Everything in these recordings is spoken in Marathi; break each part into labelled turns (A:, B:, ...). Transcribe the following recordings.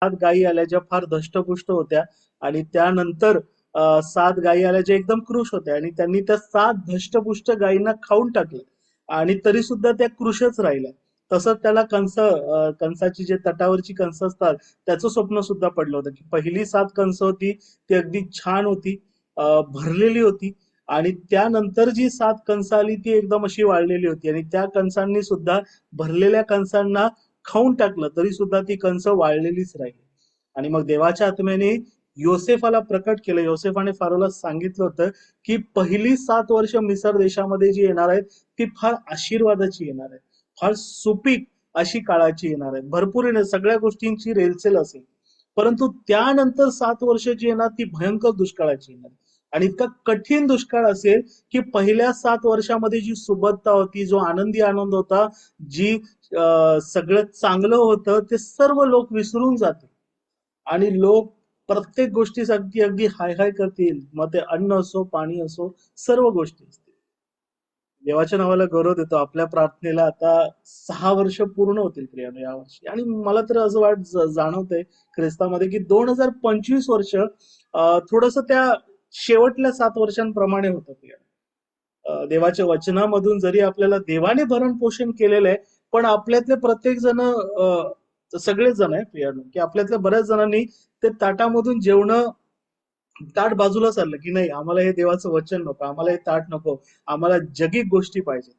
A: 7 गायी आल्या ज्या फार धष्टपुष्ट होत्या आणि त्यानंतर 7 गायी आल्या ज्या एकदम कृश होत्या आणि त्यांनी त्या 7 धष्टपुष्ट गायींना खाऊन टाकलं आणि तरी सुद्धा त्या कृशच राहिल्या. तसंच त्याला कंसाची जे तटावरची कंस असतात त्याचं स्वप्न सुद्धा पडलं होतं की पहिली 7 कंस होती ती अगदी छान होती, भरलेली होती आणि त्यानंतर जी 7 कंस आली ती एकदम अशी वाळलेली होती आणि त्या कंसांनी सुद्धा भरलेल्या कंसांना खाऊन टाकलं तरी सुद्धा ती कंस वाळलेलीच राहिली. आणि मग देवाच्या आत्म्याने योसेफाला प्रकट केलं. योसेफाने फारोला सांगितलं होतं की पहिली 7 वर्ष मिसर देशामध्ये जी येणार आहेत ती फार आशीर्वादाची येणार आहेत, फार सुपीक अशी काळाची येणार आहेत, भरपूर येणार, सगळ्या गोष्टींची रेलचेल असेल. परंतु त्यानंतर 7 वर्ष जी येणार ती भयंकर दुष्काळाची येणार आणि इतका कठीण दुष्काळ असेल की पहिल्या 7 वर्षामध्ये जी सुबत्ता होती, जो आनंदी आनंद होता, जी सगळं चांगलं होतं ते सर्व लोक विसरून जातील आणि लोक प्रत्येक गोष्टीसाठी अगदी हाय हाय करतील. मग ते अन्न असो, पाणी असो, सर्व गोष्टी असतील. देवाच्या नावाला गौरव देतो. आपल्या प्रार्थनेला आता 6 वर्ष पूर्ण होतील प्रियानो या वर्षी आणि मला तर असं जाणवतंय ख्रिस्तामध्ये की 2025 वर्ष थोडस त्या शेवटल्या 7 वर्षांप्रमाणे होतं प्रिया. देवाच्या वचनामधून जरी आपल्याला देवाने भरण पोषण केलेलं आहे पण आपल्यातले प्रत्येक जण सगळेच जण आहे प्रियानो की आपल्यातल्या बऱ्याच जणांनी ते ताटामधून जेवणं ताट बाजूला चाललं की नाही आम्हाला हे देवाचं वचन नको, आम्हाला हे ताट नको, आम्हाला जगिक गोष्टी पाहिजे.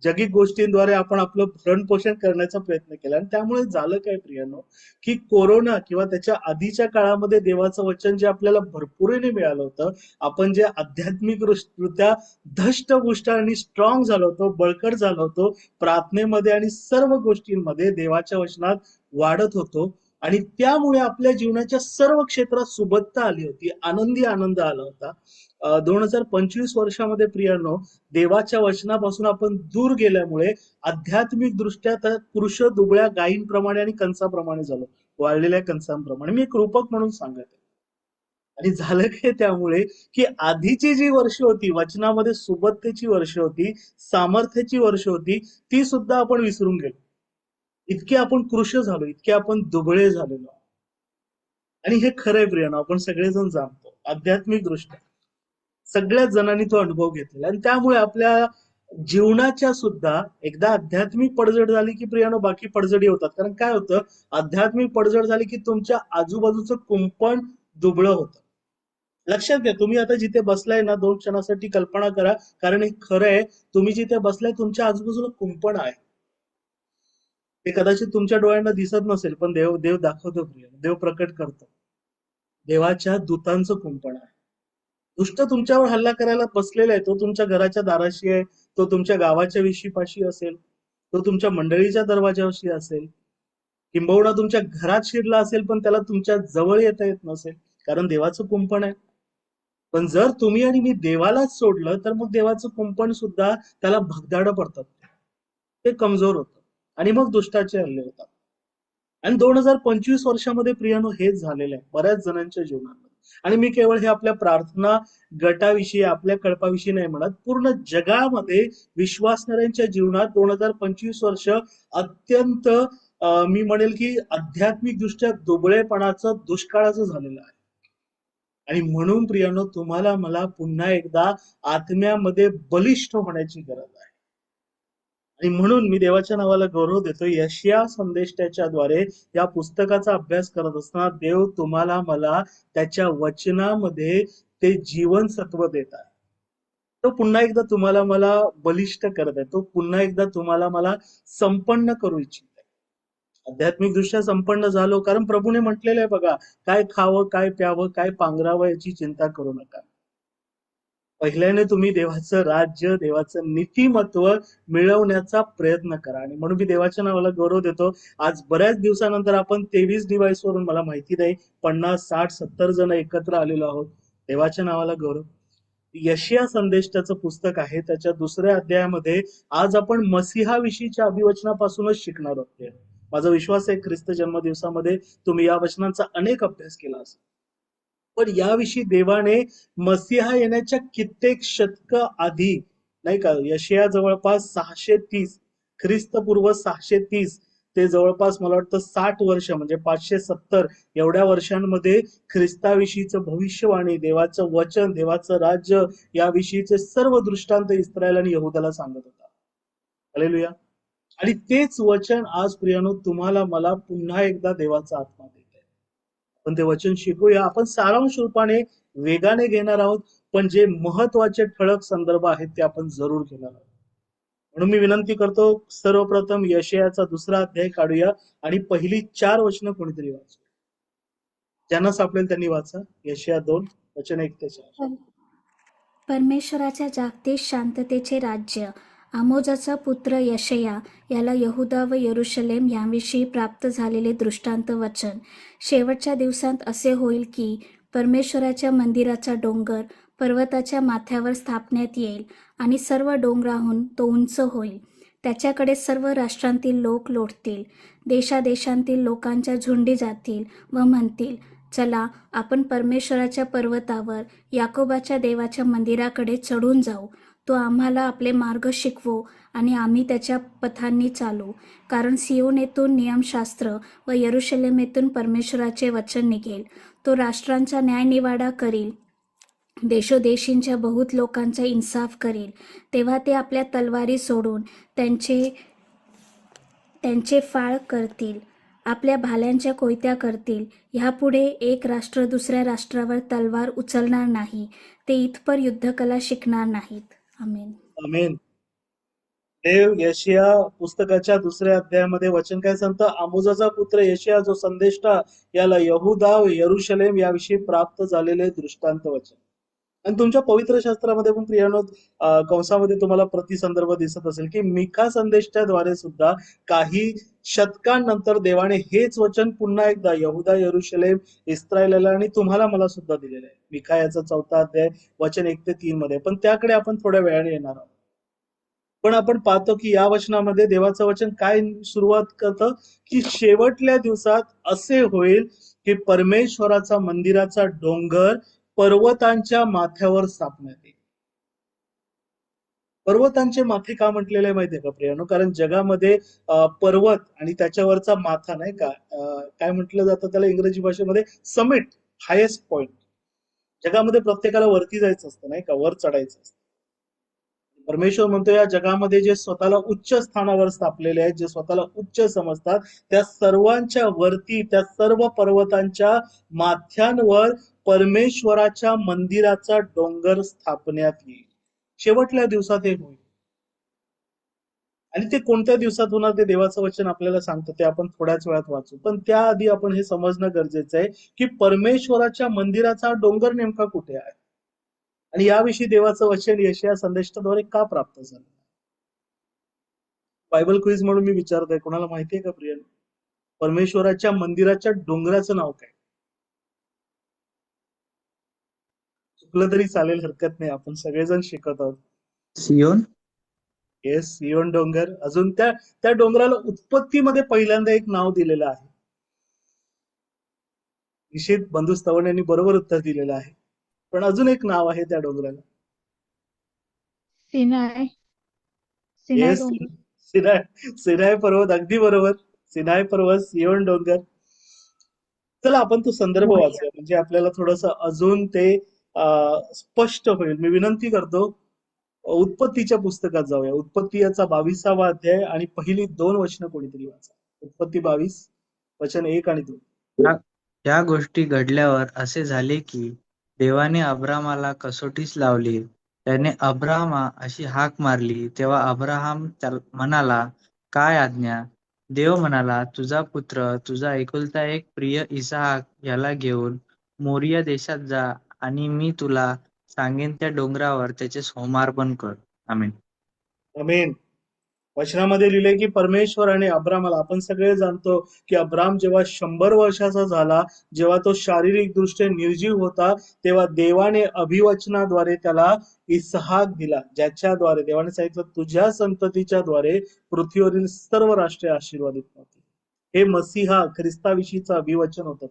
A: जगिक गोष्टींद्वारे आपण आपलं भरण पोषण करण्याचा प्रयत्न केला आणि त्यामुळे झालं काय प्रियानो की कोरोना किंवा त्याच्या आधीच्या काळामध्ये देवाचं वचन जे आपल्याला भरपुरीने मिळालं होतं, आपण जे आध्यात्मिकरित्या धष्टपुष्ट आणि स्ट्रॉंग झालो होतो, बळकट झालो होतो, प्रार्थनेमध्ये आणि सर्व गोष्टींमध्ये देवाच्या वचनात वाढत होतो आणि त्यामुळे आपल्या जीवनाच्या सर्व क्षेत्रात सुबत्ता आली होती, आनंदी आनंद आला होता. 2025 वर्षामध्ये प्रियानो देवाच्या वचनापासून आपण दूर गेल्यामुळे आध्यात्मिक दृष्ट्या तर पुरुष दुबळ्या गायींप्रमाणे आणि कंसाप्रमाणे झालो, वाळलेल्या कंसांप्रमाणे. मी एक रूपक म्हणून सांगत आहे. आणि झालं काय त्यामुळे की आधीची जी वर्ष होती वचनामध्ये सुबत्तेची वर्ष होती, सामर्थ्याची वर्ष होती, ती सुद्धा आपण विसरून गेलो. इतके आपण कृश झालो, इतके आपण दुबळे झालेलो. आणि हे खरंय प्रियानो, आपण सगळेजण जाणतो आध्यात्मिक दृष्ट्या सगळ्याच जणांनी तो अनुभव घेतलेला आणि त्यामुळे आपल्या जीवनाच्या सुद्धा एकदा आध्यात्मिक पडझड झाली की प्रियानो बाकी पडझडी होतात. कारण काय होतं, आध्यात्मिक पडझड झाली की तुमच्या आजूबाजूचं कुंपण दुबळं होतं. लक्षात घ्या, तुम्ही आता जिथे बसलाय ना 2 क्षणासाठी कल्पना करा, कारण हे खरं आहे, तुम्ही जिथे बसलाय तुमच्या आजूबाजूला कुंपण आहे. ते कदाचित तुमच्या डोळ्यांना दिसत नसेल पण देव देव दाखवतो, प्रिय देव प्रकट करतो. देवाच्या दूतांचं कुंपण आहे. दुष्ट तुमच्यावर हल्ला करायला बसलेला आहे, तो तुमच्या घराच्या दाराशी आहे, तो तुमच्या गावाच्या विशीपाशी असेल, तो तुमच्या मंडळीच्या दरवाजाशी असेल, किंबहुना तुमच्या घरात शिरला असेल पण त्याला तुमच्या जवळ येता येत नसेल, कारण देवाचं कुंपण आहे. पण जर तुम्ही आणि मी देवालाच सोडलं तर मग देवाचं कुंपण सुद्धा त्याला भगदाडं पडतात, ते कमजोर होतं आणि मग दुष्टाचे हल्ले होतात. आणि 2025 वर्षामध्ये प्रियानो हेच झालेलं आहे बऱ्याच जणांच्या जीवनामध्ये. आणि मी केवळ हे आपल्या प्रार्थना गटाविषयी आपल्या कळपाविषयी नाही म्हणत, पूर्ण जगामध्ये विश्वासणाऱ्यांच्या जीवनात 2025 वर्ष अत्यंत मी म्हणेल की आध्यात्मिक दृष्ट्या दुबळेपणाचं दुष्काळाचं झालेलं आहे. आणि म्हणून प्रियानो तुम्हाला मला पुन्हा एकदा आत्म्यामध्ये बलिष्ठ होण्याची गरज आहे. आणि म्हणून मी देवाच्या नावाला गौरव देतो. यशिया संदेष्टाच्या द्वारे या पुस्तकाचा अभ्यास करत असताना देव तुम्हाला मला त्याच्या वचनामध्ये ते जीवनसत्व देत आहे. तो पुन्हा एकदा तुम्हाला मला बलिष्ठ करत आहे, तो पुन्हा एकदा तुम्हाला मला संपन्न करू इच्छित आहे. आध्यात्मिक दृष्ट्या संपन्न झालो कारण प्रभूने म्हटलेलं आहे बघा, काय खावं, काय प्यावं, काय पांघरावं याची चिंता करू नका. पहिल्याने तुम्ही देवाचं राज्य, देवाचं नीतिमत्व मिळवण्याचा प्रयत्न करा. आणि म्हणून मी देवाच्या नावाला गौरव देतो. आज बऱ्याच दिवसानंतर आपण 23 डिव्हाइस वरून, मला माहिती नाही 50, 60, 70 जण एकत्र आलेलो आहोत. देवाच्या नावाला गौरव. यशिया संदेष्टाचं पुस्तक आहे, त्याच्या 2ऱ्या अध्यायामध्ये आज आपण मसीहाविषयीच्या अभिवचनापासूनच शिकणार आहोत. माझा विश्वास आहे ख्रिस्त जन्मदिवसामध्ये तुम्ही या वचनांचा अनेक अभ्यास केला असेल. पण याविषयी देवाने मसीहा येण्याच्या कित्येक शतक आधी, नाही का, यशया जवळपास 630 ख्रिस्तपूर्व 630 ते जवळपास मला वाटतं 60 वर्ष म्हणजे 570 एवढ्या वर्षांमध्ये ख्रिस्ताविषयीचं भविष्यवाणी, देवाचं वचन, देवाचं राज्य याविषयीचे सर्व दृष्टांत इस्रायल आणि यहुदाला सांगत होता. हालेलुया. आणि तेच वचन आज प्रियानो तुम्हाला मला पुन्हा एकदा देवाचा आत्मा देत आहे. आपण ते वचन शिकूया. आपण सारांश रूपाने वेगाने घेणार आहोत, पण जे महत्वाचे ठळक संदर्भ आहेत ते आपण जरूर घेणार आहोत. म्हणून मी विनंती करतो, सर्वप्रथम यशयाचा 2रा अध्याय काढूया आणि पहिली 4 वचनं कोणीतरी वाचू. ज्यांना सापडेल त्यांनी वाचा. यशया 2 वचन 1 ते 4.
B: परमेश्वराच्या जागतिक शांततेचे राज्य. आमोजाचा पुत्र यशया याला यहुदा व यरुशलेम यांविषयी प्राप्त झालेले दृष्टांत वचन. शेवटच्या दिवसांत असे होईल की परमेश्वराच्या मंदिराचा डोंगर पर्वताच्या माथ्यावर स्थापण्यात येईल आणि सर्व डोंगराहून तो उंच होईल. त्याच्याकडे सर्व राष्ट्रांतील लोक लोटतील. देशादेशांतील लोकांच्या झुंडी जातील व म्हणतील, चला आपण परमेश्वराच्या पर्वतावर याकोबाच्या देवाच्या मंदिराकडे चढून जाऊ. तो आम्हाला आपले मार्ग शिकवो आणि आम्ही त्याच्या पथांनी चालू. कारण सियोनेतून नियमशास्त्र व यरुशलेमेतून परमेश्वराचे वचन निघेल. तो राष्ट्रांचा न्यायनिवाडा करील, देशोदेशींच्या बहुत लोकांचा इन्साफ करील. तेव्हा ते आपल्या तलवारी सोडून त्यांचे फाळ करतील, आपल्या भाल्यांच्या कोयत्या करतील. ह्यापुढे एक राष्ट्र दुसऱ्या राष्ट्रावर तलवार उचलणार नाही. ते इथपर युद्धकला शिकणार नाहीत. आमेन.
A: आमेन. देव यशया पुस्तकाच्या 2ऱ्या अध्यायामध्ये वचन काय सांगतं? आमोजाचा पुत्र यशया जो संदेष्टा याला यहुदा व यरुशलेम याविषयी प्राप्त झालेले दृष्टांत वचन. आणि तुमच्या पवित्र शास्त्रामध्ये पण प्रियानो कंसामध्ये तुम्हाला प्रतिसंदर्भ दिसत असेल की मिखा संदेष्टाद्वारे सुद्धा काही शतकांनंतर देवाने हेच वचन पुन्हा एकदा यहुदा, यरुशलेम, इस्रायलला आणि तुम्हाला मला सुद्धा दिलेलं आहे. मिखा याचा 4था अध्याय वचन 1 ते 3 मध्ये. पण त्याकडे आपण थोड्या वेळाने येणार आहोत. पण आपण पाहतो की या वचनामध्ये देवाचं वचन काय सुरुवात करतं की शेवटल्या दिवसात असे होईल की परमेश्वराचा मंदिराचा डोंगर पर्वतांच्या माथ्यावर स्थापण्यात येईल. पर्वतांचे माथे का म्हटलेले आहे माहितीये का प्रियानो? कारण जगामध्ये पर्वत आणि त्याच्यावरचा माथा नाही का, काय म्हटलं जातं त्याला इंग्रजी भाषेमध्ये? Summit, highest point. जगामध्ये प्रत्येकाला वरती जायचं असतं नाही का, वर चढायचं असतं. परमेश्वर म्हणतो या जगामध्ये जे स्वतःला उच्च स्थानावर स्थापलेले आहेत, जे स्वतःला उच्च समजतात, त्या सर्वांच्या वरती, त्या सर्व पर्वतांच्या माथ्यांवर परमेश्वराच्या मंदिराचा डोंगर स्थापण्यात येईल. शेवटल्या दिवसात हे होईल. आणि ते कोणत्या दिवसात होणार ते देवाचं वचन आपल्याला सांगतं, ते आपण थोड्याच वेळात वाचू. पण त्याआधी आपण हे समजणं गरजेचं आहे की परमेश्वराच्या मंदिराचा डोंगर नेमका कुठे आहे आणि याविषयी देवाचं वचन यशया संदेशाद्वारे का प्राप्त झालं. बायबल क्विज म्हणून मी विचारतोय, कोणाला माहितीये का प्रिय? परमेश्वराच्या मंदिराच्या डोंगराचं नाव काय? चुकलं तरी चालेल, हरकत नाही, आपण सगळेजण शिकत आहोत.
C: सियोन.
A: येस, सियोन डोंगर. अजून त्या डोंगराला उत्पत्तीमध्ये पहिल्यांदा एक नाव दिलेलं आहे. निश्चित बंधू स्तवण यांनी बरोबर उत्तर दिलेलं आहे, पण अजून एक नाव आहे त्या डोंगराला.
D: सिनाय.
A: येस, सिनाय पर्वत. अगदी बरोबर, सिनाय पर्वत, सियोन डोंगर. चला आपण तो संदर्भ वाचूया म्हणजे आपल्याला थोडस अजून ते स्पष्ट होईल. मी विनंती करतो उत्पत्तीच्या पुस्तकात जाऊया. उत्पत्ती याचा 22वा अध्याय आणि पहिली 2 वचनं कोणीतरी वाचा. उत्पत्ती 22 वचन 1 आणि 2.
C: या गोष्टी घडल्यावर असे झाले की देवाने अब्रामाला कसोटीस लावली. त्याने अब्रामा अशी हाक मारली, तेव्हा अब्राहाम म्हणाला, काय आज्ञा? देव म्हणाला, तुझा पुत्र, तुझा एकुलता एक प्रिय इसहाक याला घेऊन मोरिया देशात जा आणि मी तुला सांगेन त्या डोंगरावर त्याचे सोमार्पण कर. आमेन.
A: आमेन. वचनामध्ये लिहिले की परमेश्वराने अब्रामाला, आपण सगळे जाणतो की अब्राम जेव्हा 100 वर्षाचा झाला, जेव्हा तो शारीरिक दृष्ट्या निर्जीव होता, तेव्हा देवाने अभिवचनाद्वारे त्याला इसहाक दिला, ज्याच्याद्वारे देवाने सांगितलं तुझ्या संततीच्या द्वारे पृथ्वीवरील सर्व राष्ट्रे आशीर्वादित होतील. हे मसीहा ख्रिस्ताविषयीचं अभिवचन होतं.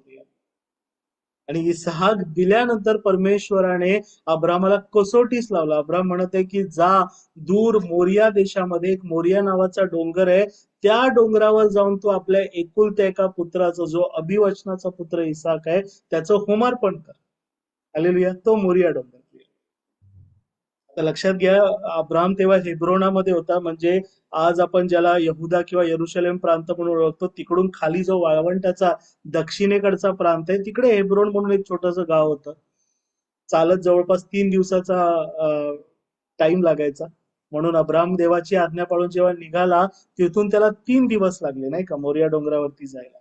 A: आणि इसहाक दिल्यानंतर परमेश्वराने अब्रामाला कसोटीस लावला. अब्राम म्हणत आहे की जा दूर मोरिया देशामध्ये एक मोरिया नावाचा डोंगर आहे, त्या डोंगरावर जाऊन तू आपल्या एकुलत्या एका पुत्राचा, जो अभिवचनाचा पुत्र इसाक आहे, त्याचं होमार्पण कर. हालेलुया. तो मोरिया डोंगर. आता लक्षात घ्या, अब्राम तेव्हा हेब्रोनामध्ये होता, म्हणजे आज आपण ज्याला यहुदा किंवा यरुशलेम प्रांत म्हणून ओळखतो, तिकडून खाली जो वाळवंटाचा दक्षिणेकडचा प्रांत आहे, तिकडे हेब्रोन म्हणून एक छोटंसं गाव होतं. चालत जवळपास 3 दिवसाचा टाइम लागायचा. म्हणून अब्राम देवाची आज्ञा पाळून जेव्हा निघाला, तिथून त्याला 3 दिवस लागले, नाही का, मोरिया डोंगरावरती जायला.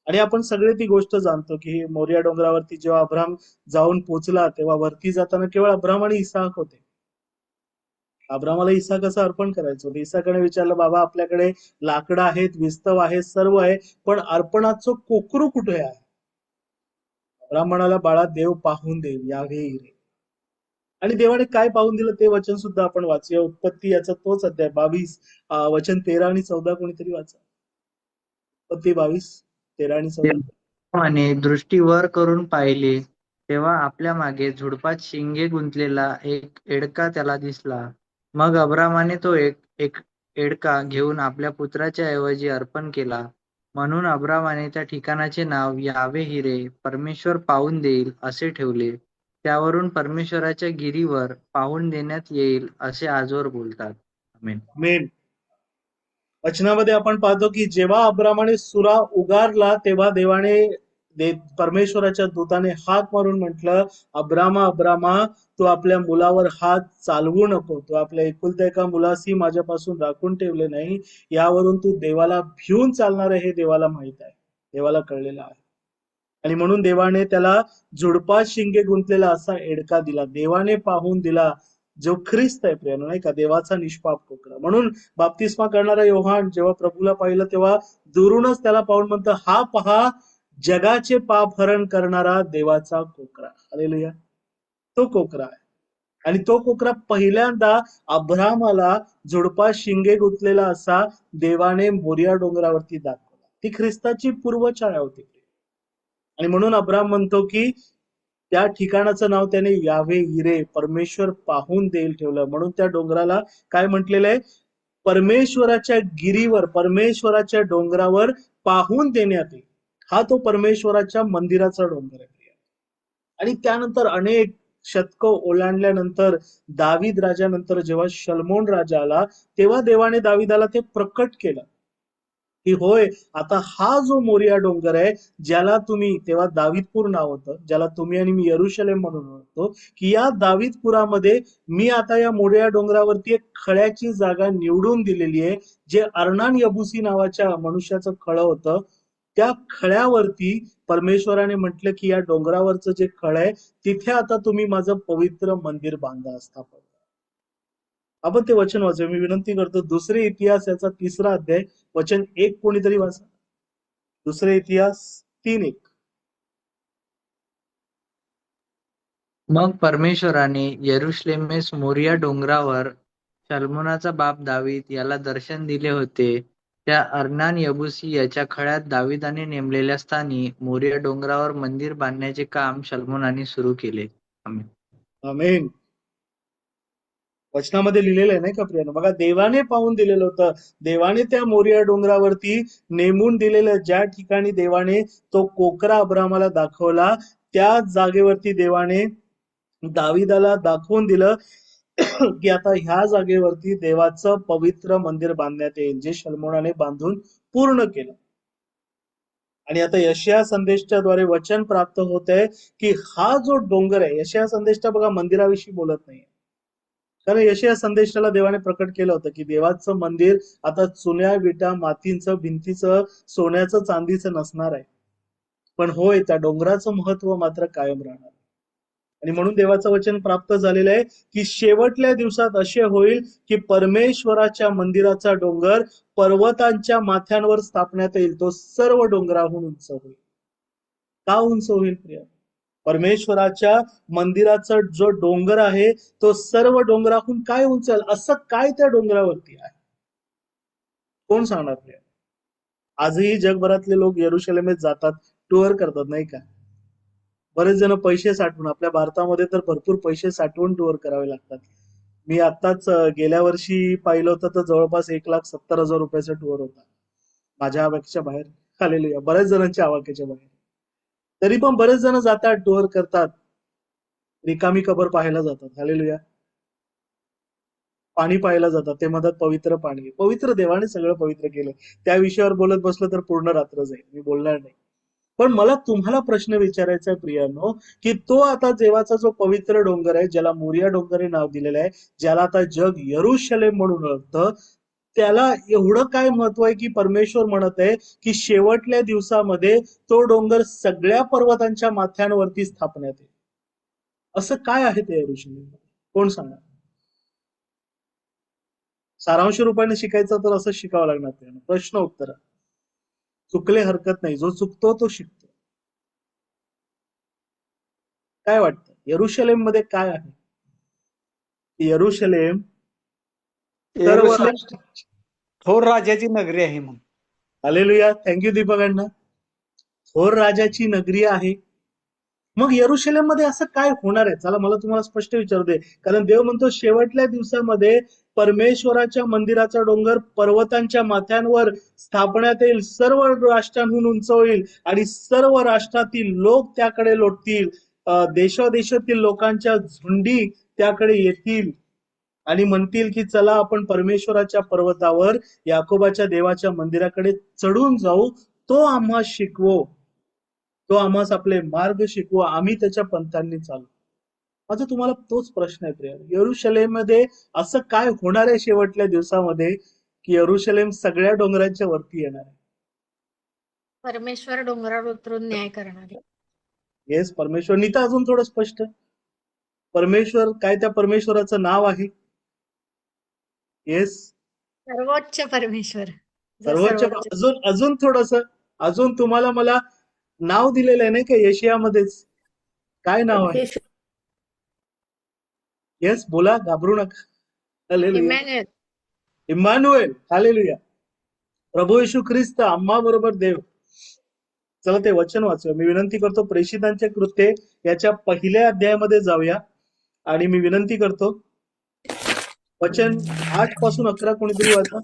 A: आणि आपण सगळे ती गोष्ट जाणतो की मोरिया डोंगरावरती जेव्हा अब्राम जाऊन पोहोचला, तेव्हा वरती जाताना केवळ अब्राम आणि इसाक होते. अब्रामाला इसाकाचं अर्पण करायचं होतं. इसाकाने विचारलं, बाबा आपल्याकडे लाकडं आहेत, विस्तव आहे, सर्व आहे, पण अर्पणाचं कोकरू कुठे आहे? अब्राम म्हणाला, बाळा देव पाहून देईल, यावे हिरे. आणि देवाने काय पाहून दिलं ते वचन सुद्धा आपण वाचूया. उत्पत्ती याचा तोच अध्याय 22 वचन 13 आणि 14 कोणीतरी वाचा. उत्पत्ती 22:13 आणि 14.
C: तेव्हा दृष्टी वर करून पाहिले, तेव्हा आपल्या मागे झुडपात शिंगे गुंतलेला एक एडका त्याला दिसला. मग अब्रामाने तो एक एडका घेऊन आपल्या पुत्राच्या ऐवजी अर्पण केला. म्हणून अब्रामाने त्या ठिकाणाचे नाव यावे हिरे, परमेश्वर पाहून देईल, असे ठेवले. त्यावरून परमेश्वराच्या गिरीवर पाहून देण्यात येईल असे आजवर बोलतात. आमेन.
A: मेन वचनामध्ये आपण पाहतो की जेव्हा अब्रामाने सुरा उगारला, तेव्हा परमेश्वराच्या दूताने हाक मारून म्हटलं, अब्रामा अब्रामा, तू आपल्या मुलावर हात चालवू नको. तू आपल्या एकुलत्या एका मुलासी माझ्यापासून राखून ठेवले नाही. यावरून तू देवाला भिवून चालणार आहे, हे देवाला माहित आहे, देवाला कळलेलं आहे. आणि म्हणून देवाने त्याला झुडपात शिंगे गुंतलेला असा एडका दिला, देवाने पाहून दिला, जो ख्रिस्त आहे प्रियानो, नाही का, देवाचा निष्पाप कोकरा. म्हणून बाप्तिस्मा करणारा योहान जेव्हा प्रभूला पाहिलं, तेव्हा दुरूनच त्याला पाहून म्हणतं, हा पहा, जगाचे पाप हरण करणारा देवाचा कोकरा. हालेलुया. तो कोकरा आहे. आणि तो कोकरा पहिल्यांदा अब्रामाला झुडपात शिंगे गुंतलेला असा देवाने मोरिया डोंगरावरती दाखवला. ती ख्रिस्ताची पूर्वछाया होती. आणि म्हणून अब्राम म्हणतो की त्या ठिकाणाचं नाव त्याने यावे इरे, परमेश्वर पाहून देईल, ठेवलं. म्हणून त्या डोंगराला काय म्हटलेलं आहे? परमेश्वराच्या गिरीवर, परमेश्वराच्या डोंगरावर पाहून देण्यात येईल. हा तो परमेश्वराच्या मंदिराचा डोंगर आहे. आणि त्यानंतर अनेक शतकं ओलांडल्यानंतर, दावीद राजानंतर जेव्हा शलमोन राजा आला, तेव्हा देवाने दावीदाला ते प्रकट केलं की होय, आता हा जो मोरिया डोंगर आहे, ज्याला तुम्ही, तेव्हा दावीदपूर नाव होतं, ज्याला तुम्ही आणि मी यरुशलेम म्हणून ओळखतो, की या दावीदपुरामध्ये मी आता या मोरिया डोंगरावरती एक खळ्याची जागा निवडून दिलेली आहे, जे अर्नान यबुसी नावाच्या मनुष्याचं खळं होतं. त्या खळ्यावरती परमेश्वराने म्हटलं की या डोंगरावरचं जे खळ आहे, तिथे आता तुम्ही माझं पवित्र मंदिर बांधा, स्थापन. आपण ते वचन वाचूया. मी विनंती करतो, दुसरे इतिहास याचा 3रा अध्याय वचन 1 कोणीतरी वाचा. दुसरे इतिहास 3:1.
C: मग परमेश्वराने यरुशलेमेस मोरिया डोंगरावर शल्मोनाचा बाप दावीद याला दर्शन दिले होते. त्या अर्नान यबुसी याच्या खळ्यात दावीदाने नेमलेल्या स्थानी मोरिया डोंगरावर मंदिर बांधण्याचे काम शल्मोनाने सुरू केले. आमेन.
A: आमेन. वचनामध्ये लिहिलेलं आहे, नाही का प्रियानो? बघा, देवाने पाहून दिलेलं होतं, देवाने त्या मोरिया डोंगरावरती नेमून दिलेलं, ज्या ठिकाणी देवाने तो कोकरा अब्रामाला दाखवला, त्या जागेवरती देवाने दावीदाला दाखवून दिलं की आता ह्या जागेवरती देवाचं पवित्र मंदिर बांधण्यात येईल, जे शल्मोनाने बांधून पूर्ण केलं. आणि आता यशया संदेशच्या द्वारे वचन प्राप्त होत आहे की हा जो डोंगर आहे, यशया संदेशच्या बघा मंदिराविषयी बोलत नाही, कारण यशया संदेशाला देवाने प्रकट केलं होतं की देवाचं मंदिर आता चुन्या, विटा, मातींचं, भिंतीचं, सोन्याचं, चांदीचं नसणार आहे, पण होय, त्या डोंगराचं महत्व मात्र कायम राहणार. आणि म्हणून देवाचं वचन प्राप्त झालेलं आहे की शेवटल्या दिवसात असे होईल की परमेश्वराच्या मंदिराचा डोंगर पर्वतांच्या माथ्यांवर स्थापण्यात येईल. तो सर्व डोंगराहून उंच होईल. का उंच होईल प्रिया? परमेश्वराच्या मंदिराचा जो डोंगर आहे, तो सर्व डोंगराहून काय उंच आहे? असं काय त्या डोंगरावरती आहे? कोण सांगणार प्रिया? आजही जगभरातले लोक यरुशलेमेत जातात, टूर करतात, नाही का? बरेच जण पैसे साठवून, आपल्या भारतामध्ये तर भरपूर पैसे साठवून टूर करावे लागतात. मी आत्ताच गेल्या वर्षी पाहिलं होतं तर जवळपास 1,70,000 रुपयाचा टूर होता. माझ्या आवाक्याच्या बाहेर. हालेलुया. बऱ्याच जणांच्या आवाक्याच्या बाहेर. तरी पण बरेच जण जातात, टूर करतात, रिकामी कबर पाहायला जातात. हालेलुया. पाणी पाहायला जातात, ते म्हणतात पवित्र पाणी आहे. पवित्र देवाने सगळं पवित्र केलं. त्या विषयावर बोलत बसलं तर पूर्ण रात्र जाईल, मी बोलणार नाही. पण मला तुम्हाला प्रश्न विचारायचा आहे प्रियांनो, की तो आता देवाचा जो पवित्र डोंगर आहे, ज्याला मोरिया डोंगर हे नाव दिलेलं आहे, ज्याला आता जग यरुशलेम म्हणून ओळखतं, त्याला एवढं काय महत्व आहे की परमेश्वर म्हणत आहे की शेवटल्या दिवसामध्ये तो डोंगर सगळ्या पर्वतांच्या माथ्यांवरती स्थापण्यात येईल. असं काय आहे ते यरुशलेम? कोण सांगा? सारांश रूपाने शिकायचं तर असं शिकावं लागणार त्यानं. प्रश्न उत्तर चुकले हरकत नाही, जो चुकतो तो शिकतो. काय वाटतं यरुशलेम मध्ये काय आहे? यरुशलेम सर्व
D: यरुशलेम
A: राष्ट्र.
D: थोर राजाची नगरी आहे म्हणून.
A: हालेलुया. थँक्यू दीपक अण्णा. थोर राजाची नगरी आहे. मग यरुशलेम मध्ये असं काय होणार आहे? चला मला तुम्हाला स्पष्ट विचारू दे. कारण देव म्हणतो शेवटल्या दिवसामध्ये परमेश्वराच्या मंदिराचा डोंगर पर्वतांच्या माथ्यांवर स्थापण्यात येईल, सर्व राष्ट्रांहून उंच होईल आणि सर्व राष्ट्रातील लोक त्याकडे लोटतील. देशोदेशातील लोकांच्या झुंडी त्याकडे येतील आणि म्हणतील की चला आपण परमेश्वराच्या पर्वतावर याकोबाच्या देवाच्या मंदिराकडे चढून जाऊ, तो आम्हा शिकवो, तो आम्हास आपले मार्ग शिकवो, आम्ही त्याच्या पंथांनी चालू. माझा तुम्हाला तोच प्रश्न आहे प्रिया, यरुशलेम मध्ये असं काय होणार आहे शेवटल्या दिवसामध्ये की यरुशलेम सगळ्या डोंगरांच्या वरती येणार आहे?
E: परमेश्वर डोंगरावर उतरून न्याय करणारे.
A: येस, परमेश्वर. नीता अजून थोडं स्पष्ट. परमेश्वर काय, त्या परमेश्वराचं नाव आहे? येस,
E: सर्वोच्च परमेश्वर.
A: सर्वोच्च. अजून अजून थोडस, अजून तुम्हाला मला नाव दिलेलं आहे नाही का यशियामध्येच? काय नाव आहे? येस, बोला, घाबरू नका. हालेलुया.
E: इमॅन्युएल.
A: इम्मानुएल. हालेलुया. प्रभू येशू ख्रिस्त आम्हा बरोबर देव. चला ते वचन वाचूया. मी विनंती करतो प्रेषितांचे कृत्ये याच्या पहिल्या अध्यायामध्ये जाऊया आणि मी विनंती करतो वचन 8 पासून 11 कोणीतरी वाचा.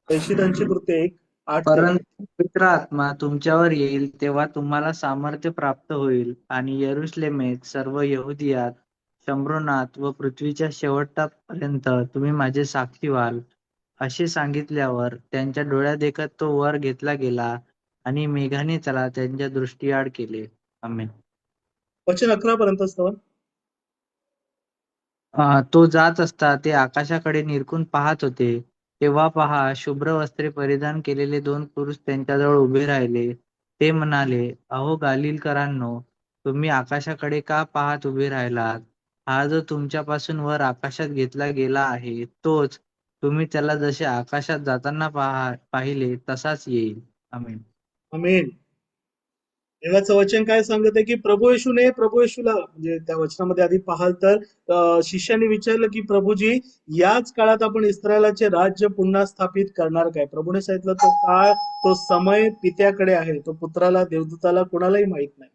A: प्रेषितांचे कृत्ये 1:8 ते 11.
C: परंतु पवित्र आत्मा तुमच्यावर येईल तेव्हा तुम्हाला सामर्थ्य प्राप्त होईल आणि यरुशलेमेत, सर्व यहुदियात, शम्रोनात व पृथ्वीच्या शेवटापर्यंत तुम्ही माझे साक्षी व्हाल. असे सांगितल्यावर त्यांच्या डोळ्यादेखत तो वर घेतला गेला आणि मेघाने त्याला त्यांच्या दृष्टीआड केले. आमेन.
A: वचन 11 पर्यंत असतं.
C: तो जात असता ते आकाशाकडे निरखून पाहत होते, तेव्हा पहा, शुभ्र वस्त्रे परिधान केलेले 2 पुरुष त्यांच्याजवळ उभे राहिले. ते म्हणाले, अहो गालिलकरांनो, तुम्ही आकाशाकडे का पाहत उभे राहिलात? हा जो तुमच्यापासून वर आकाशात घेतला गेला आहे, तोच तुम्ही त्याला जसे आकाशात जाताना पाहिले तसाच येईल. आमेन.
A: आमेन. देवाचं वचन काय सांगत आहे की प्रभू येशूने, प्रभू येशूला म्हणजे त्या वचनामध्ये आधी पाहाल तर शिष्याने विचारलं की प्रभूजी, याच काळात आपण इस्रायलाचे राज्य पुन्हा स्थापित करणार काय? प्रभूने सांगितलं तो काळ, तो समय पित्याकडे आहे, तो पुत्राला, देवदूताला कोणालाही माहित नाही.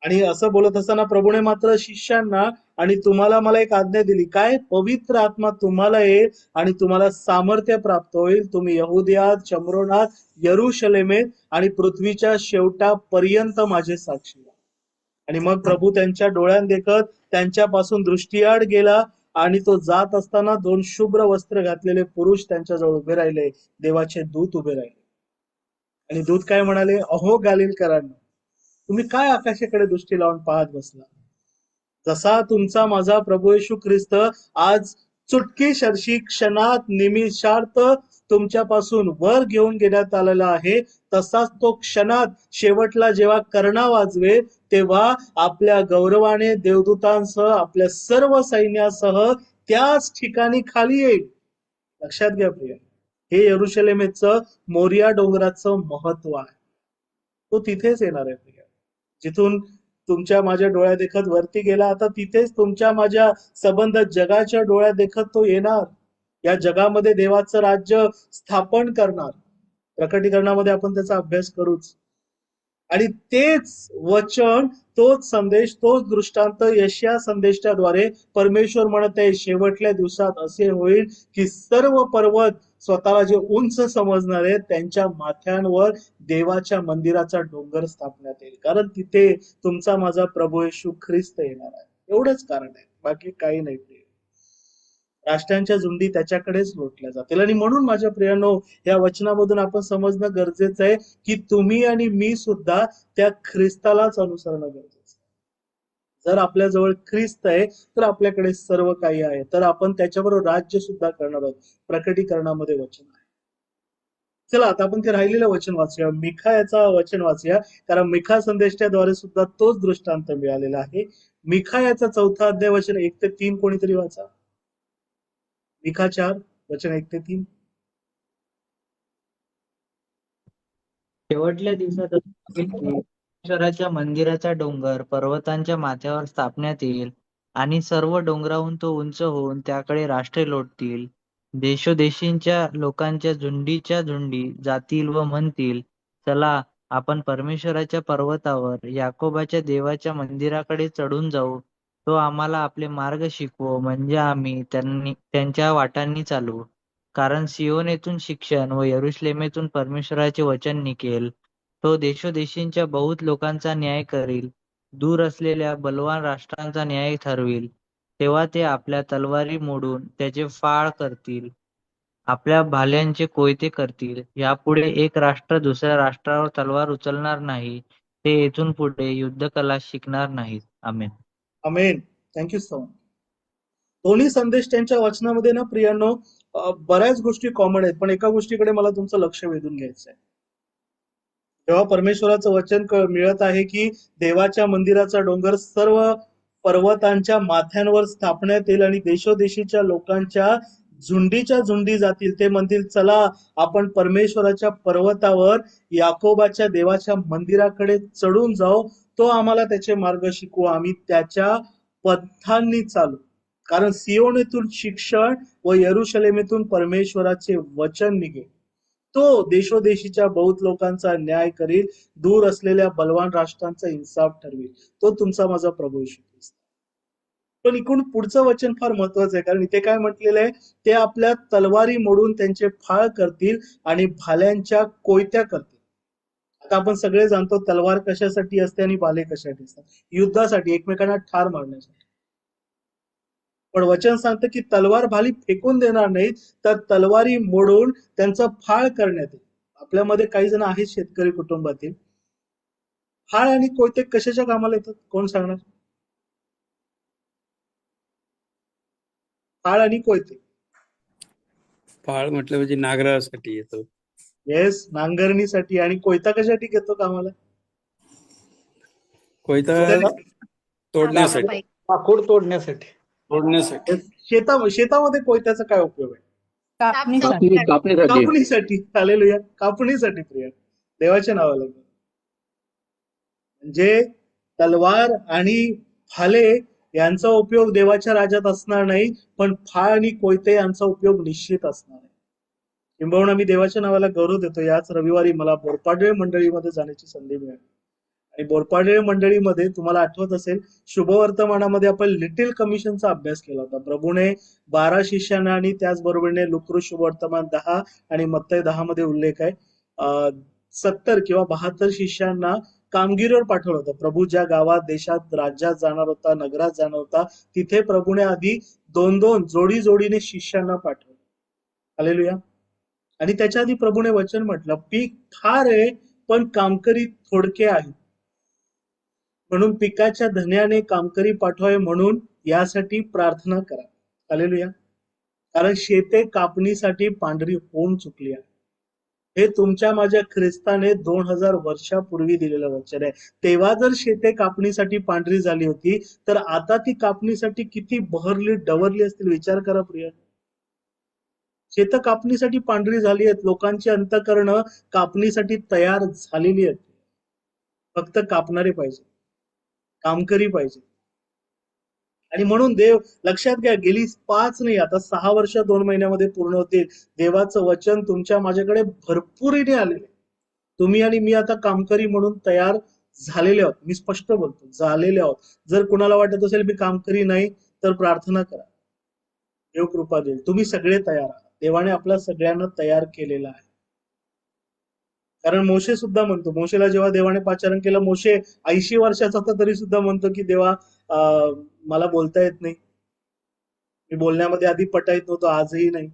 A: आणि असं बोलत असताना प्रभूने मात्र शिष्यांना आणि तुम्हाला मला एक आज्ञा दिली. काय? पवित्र आत्मा तुम्हाला येईल आणि तुम्हाला सामर्थ्य प्राप्त होईल. तुम्ही यहुदियात, शम्रोनात, यरुशलेमेत आणि पृथ्वीच्या शेवटापर्यंत माझे साक्षी व्हा. आणि मग प्रभू त्यांच्या डोळ्यांदेखत त्यांच्यापासून दृष्टीआड गेला आणि तो जात असताना 2 शुभ्र वस्त्र घातलेले पुरुष त्यांच्याजवळ उभे राहिले, देवाचे दूत उभे राहिले. आणि दूत काय म्हणाले? अहो गालिलकरांनो, तुम्ही काय आकाशाकडे दृष्टी लावून पाहत बसला? जसा तुमचा माझा प्रभू येशू ख्रिस्त आज चुटकी शर्षी क्षणात निमिषार्थ तुमच्यापासून वर घेऊन गेल्यात आलेला आहे, तसाच तो क्षणात शेवटला जेव्हा कर्णा वाजवे तेव्हा आपल्या गौरवाने देवदूतांसह, आपल्या सर्व सैन्यासह त्याच ठिकाणी खाली येईल. लक्षात घ्या प्रिय, हे यरुशलेमेचं मोरिया डोंगराचं महत्व आहे. तो तिथेच येणार आहे प्रिय. जिथून तुमच्या माझ्या डोळ्या देखत वरती गेला, आता तिथेच तुमच्या माझ्या संबंध जगाच्या डोळ्या देखत तो येणार. या जगामध्ये देवाचं राज्य स्थापन करणार. प्रकटीकरणामध्ये आपण त्याचा अभ्यास करूच. आणि तेच वचन, तोच संदेश, तोच दृष्टांत यशया संदेशाद्वारे परमेश्वर म्हणत आहे, शेवटल्या दिवसात असे होईल की सर्व पर्वत स्वतःला जे उंच समजणार आहेत त्यांच्या माथ्यांवर देवाच्या मंदिराचा डोंगर स्थापण्यात येईल, कारण तिथे तुमचा माझा प्रभू येशू ख्रिस्त येणार आहे. एवढंच कारण आहे, बाकी काही नाही. राष्ट्रांच्या झुंडी त्याच्याकडेच लोटल्या जातील. आणि म्हणून माझ्या प्रियांनो, या वचनामधून आपण समजणं गरजेचं आहे की तुम्ही आणि मी सुद्धा त्या ख्रिस्तालाच अनुसरणं गरजेचं आहे. जर आपल्याजवळ ख्रिस्त आहे तर आपल्याकडे सर्व काही आहे, तर आपण त्याच्याबरोबर राज्य सुद्धा करणार आहोत. प्रकटीकरणामध्ये वचन आहे. चला आता आपण ते राहिलेलं वचन वाचूया, मिखा याचा वचन वाचूया, कारण मिखा संदेशाद्वारे सुद्धा तोच दृष्टांत मिळालेला आहे. मिखा याचा 4 अध्याय वचन 1 ते 3 कोणीतरी वाचा. मिखा 4 वचन 1 ते 3.
C: शेवटल्या दिवसात असे होईल की परमेश्वराच्या मंदिराचा डोंगर पर्वतांच्या माथ्यावर स्थापण्यात येईल आणि सर्व डोंगराहून तो उंच होऊन त्याकडे राष्ट्रे लोटतील. देशोदेशींच्या लोकांच्या झुंडीच्या झुंडी जातील व म्हणतील, चला आपण परमेश्वराच्या पर्वतावर याकोबाच्या देवाच्या मंदिराकडे चढून जाऊ. तो आम्हाला आपले मार्ग शिकवो, म्हणजे आम्ही त्यांच्या वाटांनी चालू. कारण सियोनेतून शिक्षण व यरुशलेमेतून परमेश्वराचे वचन निघेल. तो देशोदेशींच्या बहुत लोकांचा न्याय करील, दूर असलेल्या बलवान राष्ट्रांचा न्याय ठरविल. तेव्हा ते आपल्या तलवारी मोडून त्याचे फाळ करतील, आपल्या भाल्यांचे कोयते करतील. यापुढे एक राष्ट्र दुसऱ्या राष्ट्रावर तलवार उचलणार नाही. ते येथून पुढे युद्धकला शिकणार नाहीत. Amen.
A: Amen. Thank you so much. दोन्ही संदेश त्यांच्या वचनामध्ये ना प्रियांनो बऱ्याच गोष्टी कॉमन आहेत, पण एका गोष्टीकडे मला तुमचं लक्ष वेधून घ्यायचं आहे. तेव्हा परमेश्वराचं वचन मिळत आहे की देवाच्या मंदिराचा डोंगर सर्व पर्वतांच्या माथ्यांवर स्थापण्यात येईल आणि देशोदेशीच्या लोकांच्या झुंडीच्या झुंडी जातील. ते म्हणतील, चला आपण परमेश्वराच्या पर्वतावर याकोबाच्या देवाच्या मंदिराकडे चढून जाऊ. तो आम्हाला त्याचे मार्ग शिकवू, आम्ही त्याच्या पथांनी चालू. कारण सियोनेतून शिक्षण व यरुशलेमेतून परमेश्वराचे वचन निघेल. तो देशोदेशीच्या बहुत लोकांचा न्याय करील, दूर असलेल्या बलवान राष्ट्रांचा इन्साफ ठरवेल. तो तुमचा माझा प्रभू येशू ख्रिस्त. पण इकडून पुढचं वचन फार महत्वाचं आहे, कारण इथे काय म्हटलेलं आहे, ते आपल्या तलवारी मोडून त्यांचे फाळ करतील आणि भाल्यांच्या कोयत्या करतील. आता आपण सगळे जाणतो तलवार कशासाठी असते आणि भाले कशासाठी असतात. युद्धासाठी, एकमेकांना ठार मारण्यासाठी. पण वचन सांगतं की तलवार भाली फेकून देणार नाहीत, तर तलवारी मोडून त्यांचा फाळ करण्यात येईल. आपल्यामध्ये काही जण आहेत शेतकरी कुटुंबातील. फाळ आणि कोयते कशाच्या कामाला येतात, कोण सांगणार? फाळ आणि कोयते.
F: फाळ म्हटलं म्हणजे नांगरासाठी येतो.
A: येस, नांगरणीसाठी. आणि कोयता कशासाठी घेतो कामाला?
F: कोयता तोडण्यासाठी
E: बाई.
D: लाकूड तोडण्यासाठी.
A: शेतामध्ये कोयत्याचा काय उपयोग आहे?
E: कापणीसाठी.
A: कापणीसाठी. हालेलुया, कापणीसाठी. प्रिय देवाच्या नावाला. म्हणजे तलवार आणि भाले यांचा उपयोग देवाच्या राज्यात असणार नाही, पण फाळ आणि कोयते यांचा उपयोग निश्चित असणार आहे. किंबहुना मी देवाच्या नावाला गौरव देतो. याच रविवारी मला बोरपाडळे मंडळीमध्ये जाण्याची संधी मिळाली. आणि बोरपाडळे मंडळीमध्ये तुम्हाला आठवत असेल, शुभवर्तमानामध्ये आपण लिटिल कमिशनचा अभ्यास केला होता. प्रभूने 12 शिष्यांना आणि त्याचबरोबरीने लुक्रू शुभवर्तमान 10 आणि मत्तई 10 मध्ये उल्लेख आहे, 70 किंवा 72 शिष्यांना कामगिरीवर पाठवलं होतं. प्रभू ज्या गावात, देशात, राज्यात जाणार होता, नगरात जाणार होता, तिथे प्रभूने आधी 2-2 जोडीने शिष्यांना पाठवलं. हालेलुया. आणि त्याच्या आधी प्रभूने वचन म्हटलं, पीक फार आहे पण कामकरी थोडके आहेत, म्हणून पिकाच्या धन्याने कामकरी पाठवावे, म्हणून यासाठी प्रार्थना करा. हालेलुया. कारण शेते कापणीसाठी पांढरी होऊन चुकली आहे. हे तुमच्या माझ्या ख्रिस्ताने 2000 वर्षापूर्वी दिलेलं वचन आहे. तेव्हा जर शेते कापणीसाठी पांढरी झाली होती, तर आता ती कापणीसाठी किती बहरली, डवरली असतील, विचार करा प्रिय. शेत कापणीसाठी पांढरी झाली आहेत, लोकांची अंतःकरणं कापणीसाठी तयार झालेली आहेत. फक्त कापणारे पाहिजे, कामकरी पाहिजे. आणि म्हणून देव, लक्षात घ्या, गेली 5 नाही आता 6 वर्ष 2 महिन्यामध्ये पूर्ण होतील. देवाचं वचन तुमच्या माझ्याकडे भरपुरीने आलेले. तुम्ही आणि मी आता कामकरी म्हणून तयार झालेले आहोत. मी स्पष्ट बोलतो, झालेले आहोत. जर कुणाला वाटत असेल मी कामकरी नाही, तर प्रार्थना करा, देव कृपा देईल. तुम्ही सगळे तयार आहात. देवाने आपल्या सगळ्यांना तयार केलेलं आहे. कारण मोशे सुद्धा म्हणतो, मोशेला जेव्हा देवाने पाचारण केलं, मोशे 80 वर्षाचा होता तरी सुद्धा म्हणतो की देवा मला बोलता येत नाही, मी बोलण्यामध्ये आधी पटा येत नव्हतो, आजही नाही.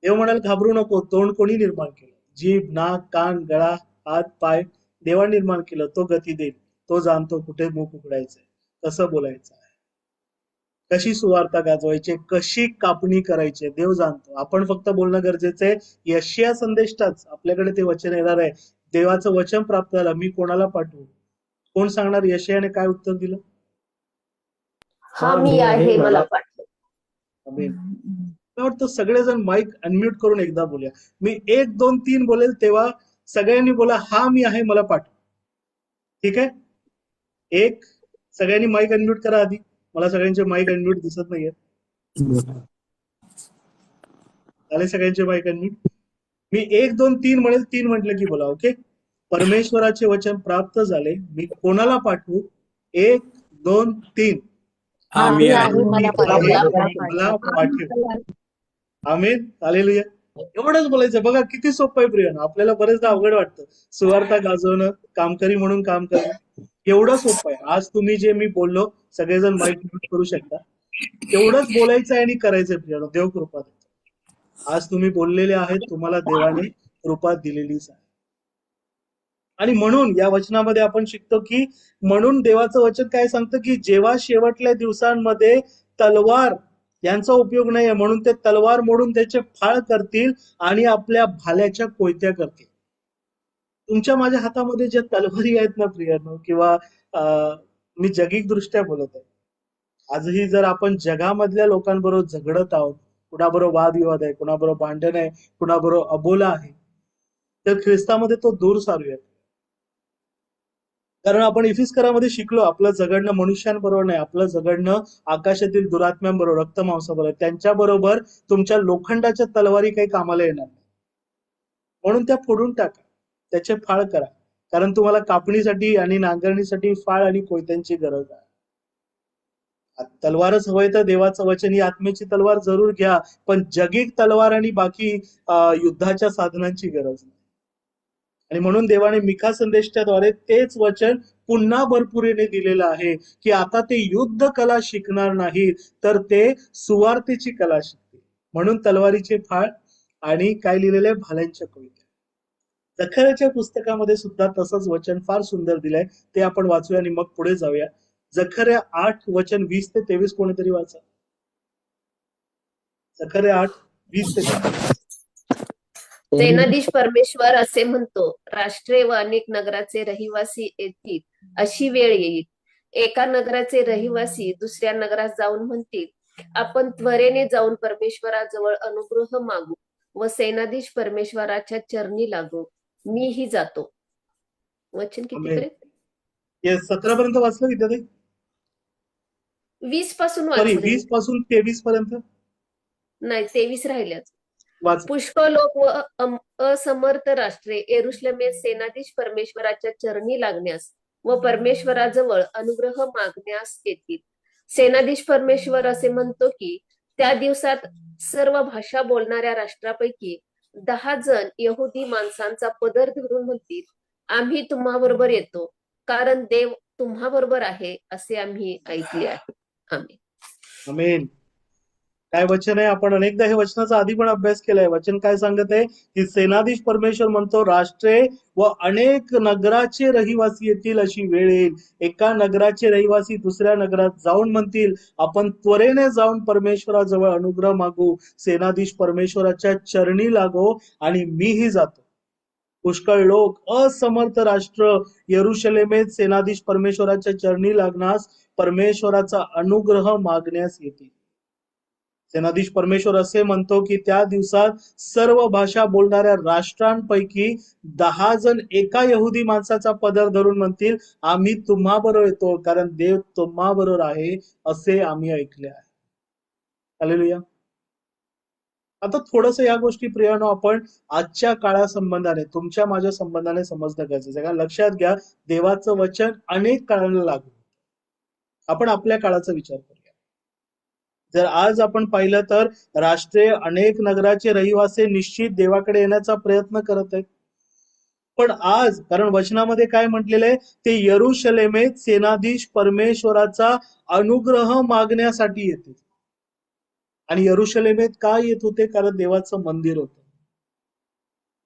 A: देव म्हणाल घाबरू नको, तोंड कोणी निर्माण केलं? जीभ, नाक, कान, गळा, हात, पाय देवाने निर्माण केलं. तो गती देईल, तो जाणतो कुठे मुख उघडायचंय, कसं बोलायचं आहे, कशी सुवार्ता गाजवायची, कशी कापणी करायची, देव जाणतो. आपण फक्त बोलणं गरजेचं आहे. यशया संदेष्टाच आपल्याकडे ते वचन येणार आहे. देवाचं वचन प्राप्त झालं, मी कोणाला पाठवू? कोण सांगणार? यशयाने काय उत्तर दिलं?
G: हा मी आहे, मला पाठव.
A: आमेन. मला वाटतं सगळेजण माईक अनम्यूट करून एकदा बोलूया. मी 1, 2, 3 बोलेल तेव्हा सगळ्यांनी बोला, हा मी आहे, मला पाठव. ठीक आहे? एक, सगळ्यांनी माईक अनम्यूट करा आधी. मला सगळ्यांचे माईक अनम्यूट दिसत नाहीये. झाले सगळ्यांचे माईक अनम्यूट? मी 1, 2, 3 म्हणेल, 3 म्हटलं की बोला. ओके? परमेश्वराचे वचन प्राप्त झाले, मी कोणाला पाठवू? 1, 2, 3.
F: हा मी आहे.
A: मी आहे, मला पाठव. आमेन. हालेलुया. एवढंच बोलायचं. बघा किती सोपं आहे प्रियानं. आपल्याला बरेचदा अवघड वाटतं सुवार्ता गाजवणं, कामकरी म्हणून काम करणं. एवढं सोपं आहे. आज तुम्ही जे मी बोललो, सगळेजण माईक म्यूट करू शकता. एवढंच बोलायचं आहे आणि करायचंय प्रियानं. देव कृपा देतो. आज तुम्ही बोललेले आहेत, तुम्हाला देवाने कृपा दिलेलीच आहे. आणि म्हणून या वचनामध्ये आपण शिकतो की म्हणून देवाचं वचन काय सांगतं की जेव्हा शेवटल्या दिवसांमध्ये तलवार यांचा उपयोग नाहीये, म्हणून ते तलवार मोडून त्याचे फाळ करतील आणि आपल्या भाल्याच्या कोयत्या करतील. तुमच्या माझ्या हातामध्ये ज्या तलवारी आहेत ना प्रियानो, किंवा मी जगिक दृष्ट्या बोलत आहे, आजही जर आपण जगामधल्या लोकांबरोबर झगडत आहोत, कुणाबरोबर वादविवाद आहे, कुणाबरोबर भांडण आहे, कुणाबरोबर अबोला आहे, तर ख्रिस्तामध्ये तो दूर सारूया. कारण आपण इफिस्करामध्ये शिकलो, आपलं झगडणं मनुष्यांबरोबर नाही, आपलं झगडणं आकाशातील दुरात्म्यांबरोबर, रक्तमांसाबरोबर. त्यांच्याबरोबर तुमच्या लोखंडाच्या तलवारी काही कामाला येणार नाही. म्हणून त्या फोडून टाका, त्याचे फाळ करा. कारण तुम्हाला कापणीसाठी आणि नांगरणीसाठी फाळ आणि कोयत्यांची गरज आहे. तलवारच हवंय तर देवाचं वचन ही आत्म्याची तलवार जरूर घ्या, पण जगिक तलवार आणि बाकी युद्धाच्या साधनांची गरज नाही. आणि म्हणून देवाने मिखा संदेशाद्वारे तेच वचन पुन्हा भरपुरीने दिलेलं आहे की आता ते युद्ध कला शिकणार नाही, तर ते सुवार्तेची कला शिकतील. म्हणून तलवारीचे फाळ आणि काय लिहिलेले भाल्यांच्या कोयत्या. जखर्याच्या पुस्तकामध्ये सुद्धा तसंच वचन फार सुंदर दिलंय, ते आपण वाचूया आणि मग पुढे जाऊया. जखर्या 8 वचन 20 ते 23 कोणीतरी वाचा. जखर्या 8, 20 ते 23.
G: सेनाधीश परमेश्वर असे म्हणतो, राष्ट्रे व अनेक नगराचे रहिवासी येतील, अशी वेळ येईल. एका नगराचे रहिवासी दुसऱ्या नगरात जाऊन म्हणतील, आपण त्वरेने जाऊन परमेश्वराजवळ अनुग्रह मागू व सेनाधीश परमेश्वराच्या चरणी लागू. मीही जातो. वचन किती पर्यंत?
A: 17 पर्यंत वाचलं विद्यार्थी?
G: 20 पासून
A: सॉरी,
G: वाचले.
A: 20 पासून 23 पर्यंत
G: नाही, 23 राहिल्याच.
A: वाच.
G: पुष्कळ लोक व असमर्थ राष्ट्रे यरुशलेमेत सेनाधीश परमेश्वराच्या चरणी लागण्यास व परमेश्वराजवळ अनुग्रह मागण्यास येतील. सेनाधीश परमेश्वर असे म्हणतो की त्या दिवसात सर्व भाषा बोलणाऱ्या राष्ट्रापैकी 10 जण यहुदी माणसांचा पदर धरून म्हणतील, आम्ही तुम्हाबरोबर येतो, कारण देव तुम्हाबरोबर आहे असे आम्ही ऐकले आहे. आमेन.
A: आमेन. काय वचन आहे? आपण अनेकदा हे वचनाचा आधी पण अभ्यास केलाय. वचन काय सांगत आहे की सेनाधीश परमेश्वर म्हणतो, राष्ट्रे व अनेक नगराचे रहिवासी येतील, अशी वेळ येईल. एका नगराचे रहिवासी दुसऱ्या नगरात जाऊन म्हणतील, आपण त्वरेने जाऊन परमेश्वराजवळ अनुग्रह मागू, सेनाधीश परमेश्वराच्या चरणी लागो, आणि मीही जातो. पुष्कळ लोक असमर्थ राष्ट्र यरुशलेमेत सेनाधीश परमेश्वराच्या चरणी लागण्यास, परमेश्वराचा अनुग्रह मागण्यास येतील. सेनाधीश परमेश्वर असे म्हणतो की त्या दिवसात सर्व भाषा बोलणाऱ्या राष्ट्रांपैकी 10 जण एका यहुदी माणसाचा पदर धरून म्हणतील, आम्ही तुम्हाबरोबर येतो, कारण देव तुम्हाबरोबर आहे असे आम्ही ऐकले आहे. हालेलुया. आता थोडस या गोष्टी प्रियानो आपण आजच्या काळा संबंधाने तुमच्या माझ्या संबंधाने समजणं गरजेचं आहे. कारण लक्षात घ्या, देवाचं वचन अनेक काळाला लागू. आपण आपल्या काळाचा विचार करूया. जर आज आपण पाहिलं तर राष्ट्रे अनेक नगराचे रहिवासी निश्चित देवाकडे येण्याचा प्रयत्न करत आहेत. पण आज कारण वचनामध्ये काय म्हटलेलं आहे, ते यरुशलेमेत सेनाधीश परमेश्वराचा अनुग्रह मागण्यासाठी येते. आणि यरुशलेमेत का येत होते? कारण देवाचं मंदिर होतं.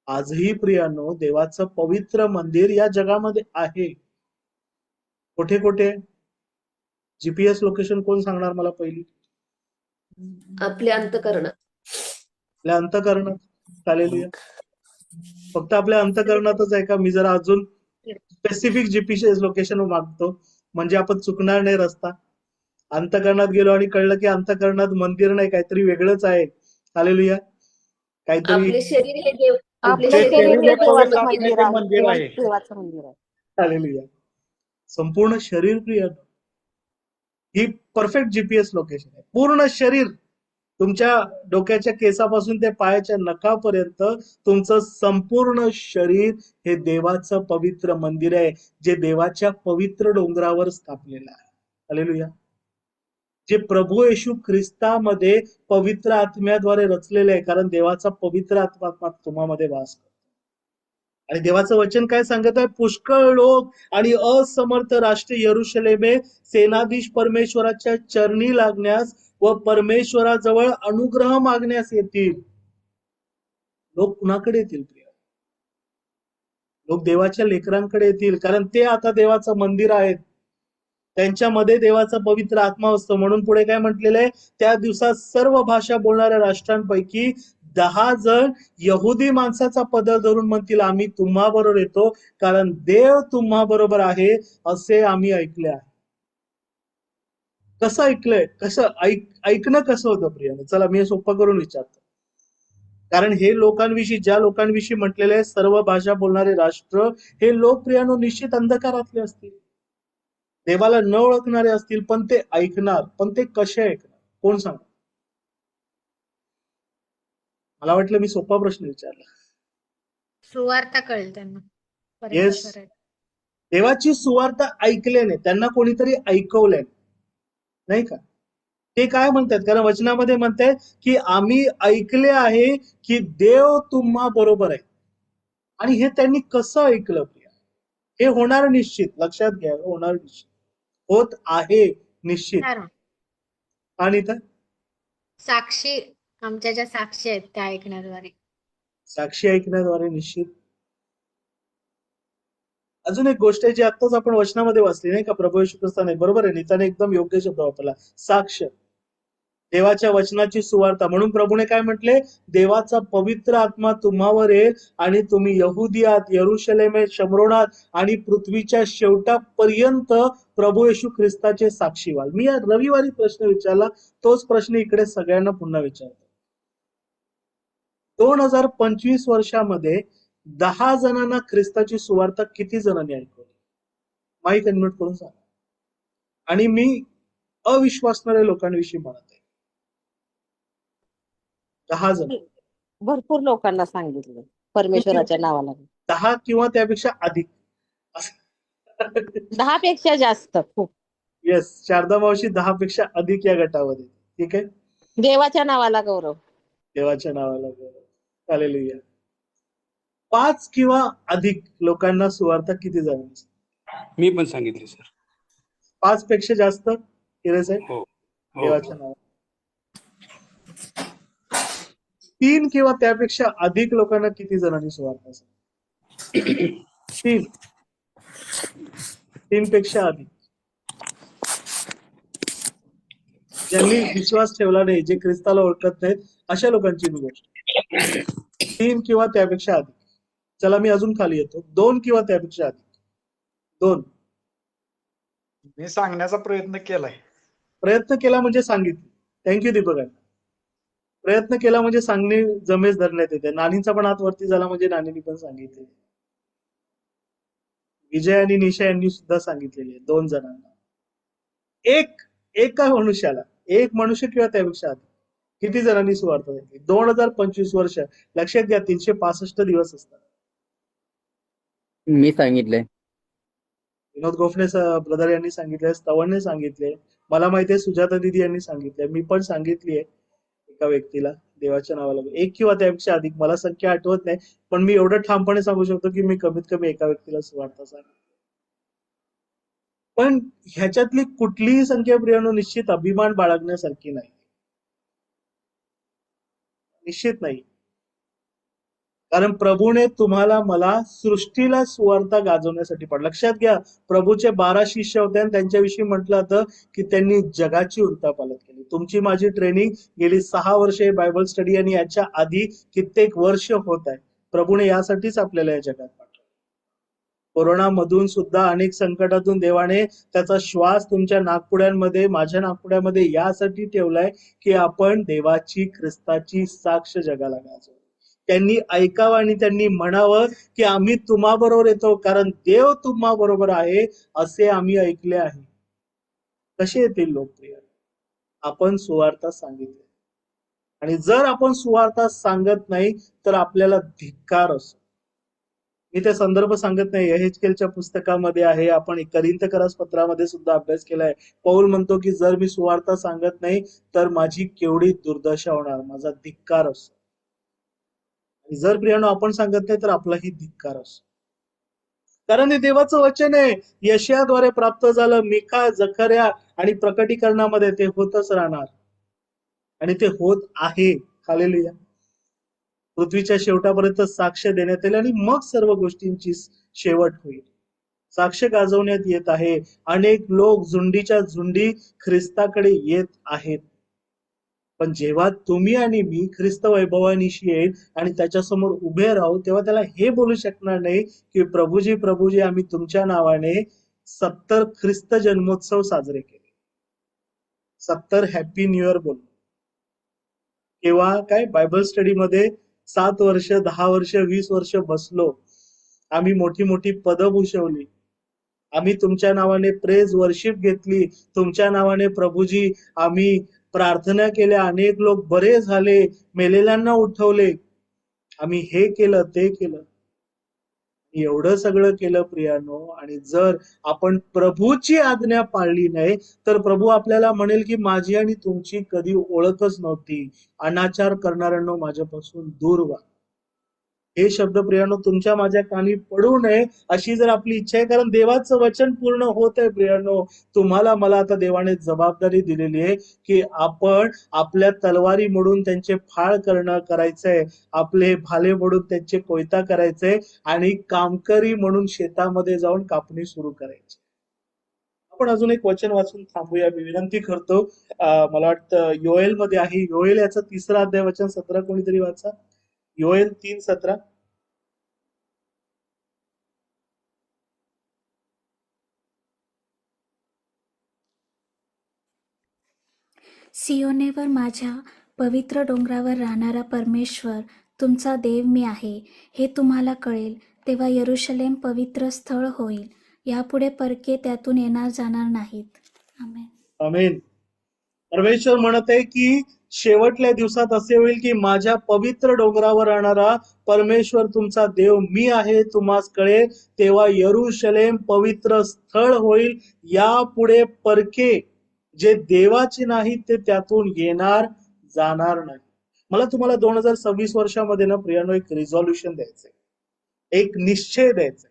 A: आजही प्रियानो देवाचं पवित्र मंदिर या जगामध्ये आहे. कुठे कुठे? जीपीएस लोकेशन कोण सांगणार मला पहिली?
G: आपल्या अंतःकरणात.
A: आपल्या अंतःकरणात. हालेलुया. फक्त आपल्या अंतःकरणातच आहे का? मी जरा अजून स्पेसिफिक जीपीएस लोकेशन मागतो म्हणजे आपण चुकणार नाही रस्ता. अंतःकरणात गेलो आणि कळलं की अंतःकरणात मंदिर नाही, काहीतरी वेगळंच आहे. हालेलुया. काहीतरी
G: आपले शरीर हे देव आपले
D: आपलं
G: शरीर हे
D: शरीर हे
G: देवाचं
D: पवित्र
G: मंदिर आहे.
D: आत्म्याचे मंदिर आहे.
H: देवाचं मंदिर आहे.
A: हालेलुया. संपूर्ण शरीर प्रिय ही परफेक्ट जीपीएस लोकेशन आहे. पूर्ण शरीर तुमच्या डोक्याच्या केसापासून ते पायाच्या नखापर्यंत तुमचं संपूर्ण शरीर हे देवाचं पवित्र मंदिर आहे, जे देवाच्या पवित्र डोंगरावर स्थापलेलं आहे. हालेलुया. जे प्रभू येशू ख्रिस्तामध्ये पवित्र आत्म्याद्वारे रचलेले आहे, कारण देवाचा पवित्र आत्मा तुम्हामध्ये वास करतो. आणि देवाचं वचन काय सांगत आहे? पुष्कळ लोक आणि असमर्थ राष्ट्र यरुशलेमे सेनाधीश परमेश्वराच्या चरणी लागण्यास व परमेश्वराजवळ अनुग्रह मागण्यास येतील. लोक कुणाकडे येतील प्रिय? लोक देवाच्या लेकरांकडे येतील, कारण ते आता देवाचं मंदिर आहेत. त्यांच्यामध्ये देवाचा पवित्र आत्मा असतो. म्हणून पुढे काय म्हटलेलं आहे? त्या दिवसात सर्व भाषा बोलणाऱ्या राष्ट्रांपैकी 10 जण यहुदी माणसाचा पदर धरून म्हणतील, आम्ही तुम्हा बरोबर येतो, कारण देव तुम्हा बरोबर आहे असे आम्ही ऐकले आहे. कसं ऐकलंय? कसं ऐकणं कसं होतं प्रियाने? चला मी हे सोपं करून विचारतो. कारण हे लोकांविषयी, ज्या लोकांविषयी म्हटलेले आहे सर्व भाषा बोलणारे राष्ट्र, हे लोक प्रियानो निश्चित अंधकारातले असतील, देवाला न ओळखणारे असतील, पण ते ऐकणार. पण ते कसे ऐकणार? कोण सांग? मला वाटलं मी सोपा प्रश्न विचारला.
E: सुवार्ता कळेल त्यांना.
A: येस.
E: परमेश्वर आहे.
A: देवाची सुवार्ता ऐकल्याने, त्यांना कोणीतरी ऐकवलंय, नाही का? ते काय म्हणतात? कारण वचनामध्ये म्हणतात की आम्ही ऐकले आहे की देव तुम्हा बरोबर आहे. आणि हे त्यांनी कसं ऐकलं प्रिया? हे होणार निश्चित. लक्षात घ्या, होणार निश्चित. होत आहे निश्चित.
E: कारण
A: आणि तर
E: साक्षी, आमच्या ज्या साक्षी आहेत त्या ऐकण्याद्वारे.
A: साक्षी ऐकण्याद्वारे निश्चित. अजून एक गोष्ट आहे जी आत्ताच आपण वचनामध्ये वाचली, नाही का? प्रभू येशू ख्रिस्ताने, बरोबर आहे, नीताने एकदम योग्य शब्द वापरला, साक्ष. देवाच्या वचनाची सुवार्ता. म्हणून प्रभूने काय म्हटले? देवाचा पवित्र आत्मा तुम्हावर येईल आणि तुम्ही यहुदियात, यरुशलेमेत, शमरोनात आणि पृथ्वीच्या शेवटापर्यंत प्रभू येशू ख्रिस्ताचे साक्षी व्हाल. मी या रविवारी प्रश्न विचारला, तोच प्रश्न इकडे सगळ्यांना पुन्हा विचारतो. 2025 वर्षामध्ये 10 जणांना ख्रिस्ताची सुवार्ता किती जणांनी ऐकवली? माईक अनम्यूट करून सांगा. आणि मी अविश्वासणाऱ्या लोकांविषयी म्हणत आहे. 10 जण.
H: भरपूर लोकांना सांगितलं परमेश्वराच्या नावाला.
A: 10 किंवा त्यापेक्षा अधिक.
H: 10 पेक्षा जास्त. खूप.
A: येस, शारदा मावशी 10 पेक्षा अधिक या गटामध्ये. ठीक आहे.
H: देवाच्या नावाला गौरव.
A: देवाच्या नावाला गौरव. हालेलुया. 5 किंवा अधिक लोकांना सुवार्ता किती जणांची?
F: मी पण सांगितले सर.
A: 5 पेक्षा जास्त? हिरे साहेब?
F: हो.
A: देवाच्या नावाला. 3 किंवा त्यापेक्षा अधिक लोकांना किती जणांनी सुवार्ता सांगितली? 3 पेक्षा अधिक. ज्यांनी विश्वास ठेवला नाही, जे ख्रिस्ताला ओळखत नाहीत, अशा लोकांची गोष्ट. 3 किंवा त्यापेक्षा अधिक. चला मी अजून खाली येतो. 2 किंवा त्यापेक्षा अधिक. 2.
D: मी सांगण्याचा प्रयत्न केलाय.
A: प्रयत्न केला म्हणजे सांगितलं. थँक्यू दीपक. प्रयत्न केला म्हणजे सांगणे जमेस धरण्यात येते. नानींचा पण हात वरती झाला म्हणजे नानींनी पण सांगितले. विजय आणि निशा यांनी सुद्धा सांगितलेले 2 जणांना. एका मनुष्याला, एक मनुष्य किंवा त्यापेक्षा अधिक. किती जणांनी सुवार्ता सांगितली? 2025 वर्ष. लक्षात घ्या 365 दिवस असतात.
I: मी सांगितलंय.
A: विनोद गोफणे ब्रदर यांनी सांगितले, स्तवनने सांगितले, मला माहितीये सुजाता दिदी यांनी सांगितले, मी पण सांगितली आहे एका व्यक्तीला देवाच्या नावाला, एक किंवा त्यापेक्षा अधिक, मला संख्या आठवत नाही, पण मी एवढं ठामपणे सांगू शकतो की मी कमीत कमी एका व्यक्तीला सुवार्ता सांगितली. पण ह्याच्यातली कुठलीही संख्या प्रियानो निश्चित अभिमान बाळगण्यासारखी नाही, निश्चित नाही. कारण प्रभूने तुम्हाला मला सृष्टीला सुवार्ता गाजवण्यासाठी पाठवलं. लक्षात घ्या, प्रभूचे 12 शिष्य होते आणि त्यांच्याविषयी म्हटलं होतं की त्यांनी जगाची उलथापालथ केली. तुमची माझी ट्रेनिंग गेली 6 वर्षे बायबल स्टडी आणि याच्या आधी कित्येक वर्ष होत आहे. प्रभूने यासाठीच आपल्याला या जगात पाठवलं. कोरोनामधून सुद्धा अनेक संकटातून देवाने त्याचा श्वास तुमच्या नागपुड्यांमध्ये, माझ्या नागपुड्यामध्ये यासाठी ठेवलाय की आपण देवाची, ख्रिस्ताची साक्ष जगाला गाजवू. त्यांनी ऐकावं आणि त्यांनी म्हणावं की आम्ही तुम्हाबरोबर येतो कारण देव तुम्हाबरोबर आहे असे आम्ही ऐकले आहे. कसे येतील लोकप्रिय? आपण सुवार्ता सांगितली, आणि जर आपण सुवार्ता सांगत नाही तर आपल्याला धिक्कार असतो. मी ते संदर्भ सांगत नाही, यहेजकेलच्या पुस्तकामध्ये आहे, आपण करिंथकरास पत्रामध्ये सुद्धा अभ्यास केलाय. पौल म्हणतो की जर मी सुवार्ता सांगत नाही तर माझी केवढी दुर्दशा होणार, माझा धिक्कार असतो. जर प्रियानो आपण सांगत नाही तर आपलाही धिक्कार असतो. कारण हे देवाचं वचन आहे, यशाद्वारे प्राप्त झालं. मिखा, जकर्या आणि प्रकटीकरणामध्ये ते होतच राहणार आणि ते होत आहे. हालेलुया. पृथ्वीच्या शेवटापर्यंत साक्ष देण्यात येईल आणि मग सर्व गोष्टींची शेवट होईल. साक्ष गाजवण्यात येत आहे. अनेक लोक झुंडीच्या झुंडी ख्रिस्ताकडे येत आहेत. पण जेव्हा तुम्ही आणि मी ख्रिस्त वैभवानीशी येईल आणि त्याच्यासमोर उभे राहू तेव्हा त्याला हे बोलू शकणार नाही की प्रभूजी प्रभूजी आम्ही तुमच्या नावाने 70 ख्रिस्त जन्मोत्सव साजरे केले, 70 हॅपी न्यू इयर बोललो, किंवा काय बायबल स्टडीमध्ये 7 वर्ष, 10 वर्ष, 20 वर्ष बसलो, आम्ही मोठी मोठी पदं भूषवली, आम्ही तुमच्या नावाने प्रेज वर्शिप घेतली, तुमच्या नावाने प्रभूजी आम्ही प्रार्थना केल्या, अनेक लोक बरे झाले, मेलेल्यांना उठवले, आम्ही हे केलं ते केलं. एवढं सगळं केलं प्रियानो, आणि जर आपण प्रभूची आज्ञा पाळली नाही तर प्रभू आपल्याला म्हणेल की माझी आणि तुमची कधी ओळखच नव्हती, अनाचार करणाऱ्यांनो माझ्यापासून दूर व्हा. हे शब्द प्रियानो तुमच्या माझ्या कानी पडू नये अशी जर आपली इच्छा आहे, कारण देवाचं वचन पूर्ण होत आहे प्रियानो. तुम्हाला मला आता देवाने जबाबदारी दिलेली आहे की आपण आपल्या तलवारी मोडून त्यांचे फाळ करायचंय, आपले भाले मोडून त्यांचे कोयता करायचंय आणि कामकरी म्हणून शेतामध्ये जाऊन कापणी सुरू करायची. आपण अजून एक वचन वाचून थांबूया, मी विनंती करतो. मला वाटतं योएल मध्ये आहे, योएल याचा 3रा अध्याय वचन 17 कोणीतरी वाचा. योएल 3:17.
B: सियोनेवर माझ्या पवित्र डोंगरावर राहणारा परमेश्वर तुमचा देव मी आहे हे तुम्हाला कळेल. तेव्हा यरूशलेम पवित्र स्थळ होईल. यापुढे परके त्यातून येणार जाणार नाहीत. आमेन.
A: आमेन. परमेश्वर म्हणत आहे की शेवटल्या दिवसात असे होईल की माझ्या पवित्र डोंगरावर राहणारा परमेश्वर तुमचा देव मी आहे तुम्हास कळेल. तेव्हा यरूशलेम पवित्र स्थळ होईल. यापुढे परके जे देवाचे नाहीत ते त्यातून येणार जाणार नाही. मला तुम्हाला 2026 वर्षामध्ये ना प्रियानो एक रिझॉल्युशन द्यायचंय, एक निश्चय द्यायचा,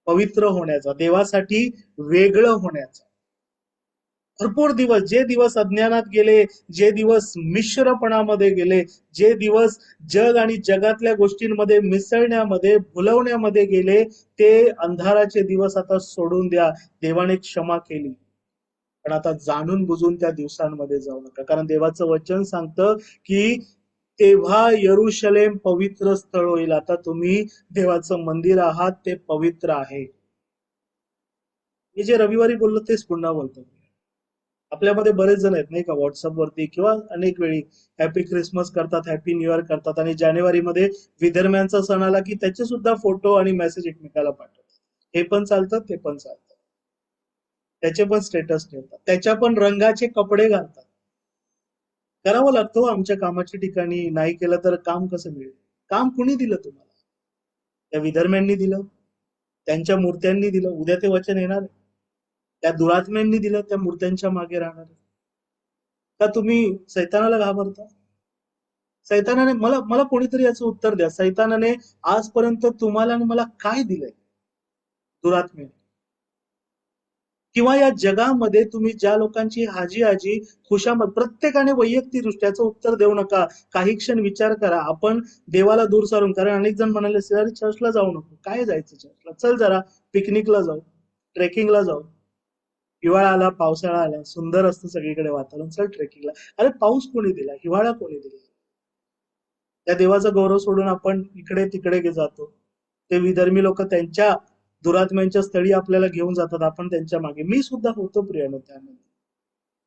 A: पवित्र होण्याचा, देवासाठी वेगळं होण्याचा. भरपूर दिवस, जे दिवस अज्ञानात गेले, जे दिवस मिश्रपणामध्ये गेले, जे दिवस जग आणि जगातल्या गोष्टींमध्ये मिसळण्यामध्ये, भुलवण्यामध्ये गेले, ते अंधाराचे दिवस आता सोडून द्या. देवाने क्षमा केली, पण आता जाणून बुजून त्या दिवसांमध्ये जाऊ नका. कारण देवाचं वचन सांगतं की तेव्हा यरूशलेम पवित्र स्थळ होईल. आता तुम्ही देवाचं मंदिर आहात, ते पवित्र आहे. मी जे रविवारी बोललो तेच पुन्हा बोलतो. आपल्यामध्ये बरेच जण आहेत नाही का, व्हॉट्सअपवरती किंवा अनेक वेळी हॅपी ख्रिसमस करतात, हॅपी न्यू इयर करतात, आणि जानेवारीमध्ये विधर्म्यांचा सण आला की त्याचे सुद्धा फोटो आणि मेसेज एकमेकाला पाठवतात. हे पण चालतं, ते पण चालतं, त्याचे पण स्टेटस ठेवतात, त्याच्या पण रंगाचे कपडे घालतात. करावं लागतं हो आमच्या कामाच्या ठिकाणी. नाही केलं तर काम कसं मिळेल? काम कुणी दिलं तुम्हाला? त्या विधर्म्यांनी दिलं, त्यांच्या मूर्त्यांनी दिलं. उद्या ते वचन येणार आहे. त्या दुरात्म्यांनी दिलं, त्या मूर्त्यांच्या मागे राहणार आहे. का तुम्ही सैतानाला घाबरता? सैतानाने मला मला कोणीतरी याचं उत्तर द्या. सैतानाने आजपर्यंत तुम्हाला आणि मला काय दिलंय? दुरात्म्याने किंवा या जगामध्ये तुम्ही ज्या लोकांची हाजी आजी खुशामत प्रत्येकाने वैयक्तिक दृष्ट्याचं उत्तर देऊ नका. काही क्षण विचार करा. आपण देवाला दूर सारून, कारण अनेक जण म्हणाले अरे चर्चला जाऊ नको. काय जायचं चर्चला? चल जरा पिकनिकला जाऊ, ट्रेकिंगला जाऊ. हिवाळा आला, पावसाळा आला, सुंदर असतं सगळीकडे वातावरण, चल ट्रेकिंगला. अरे पाऊस कोणी दिला? हिवाळा कोणी दिला? त्या देवाचा गौरव सोडून आपण इकडे तिकडे जातो. ते विधर्मी लोक त्यांच्या दुरात्म्यांच्या स्थळी आपल्याला घेऊन जातात, आपण त्यांच्या मागे. मी सुद्धा होतो प्रियानो त्यामध्ये.